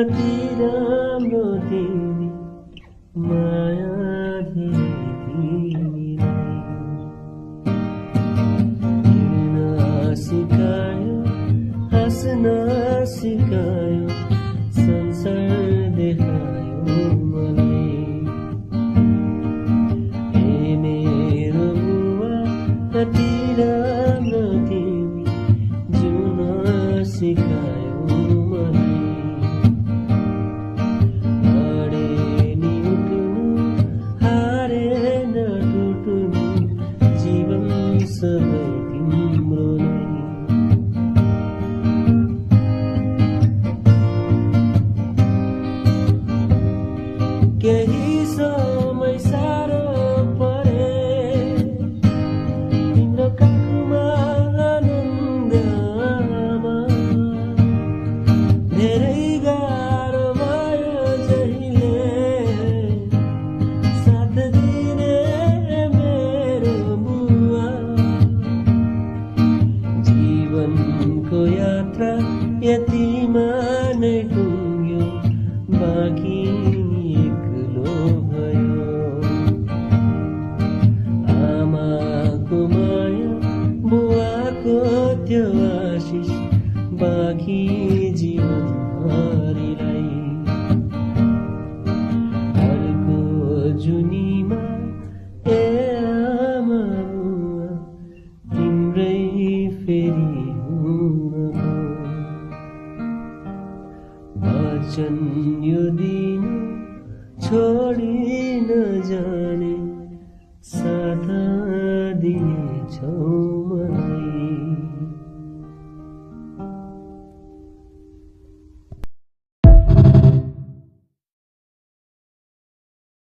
कति राम्रो तिमी माया तिमीलाई हिँड्न सिकायो हाँस्न सिकायो संसार देखायो मलाई हे मेरो बुवा कति राम्रो तिमी जिउन सिकायो मलाई हारे नि उठ्नु हारे नटुट्नु जीवन सबै तिम्रो नै केही समय साह्रो परे तिम्रो काखमा आनन्दमा धेरै गाह्रो भयो जहिले साथ दिने मेरो बुवा जीवनको यात्रा यतिमा नै टुङ्ग्यो बाँकी एक्लो भयो आमाको माया बुवाको त्यो आशिष बाँकी जीवनभरिलाई अर्को जुनीमा ए आमा बुवा तिम्रै फेरि हुनको वचन यो दिन छोडी नजाने साथ दिनेछौ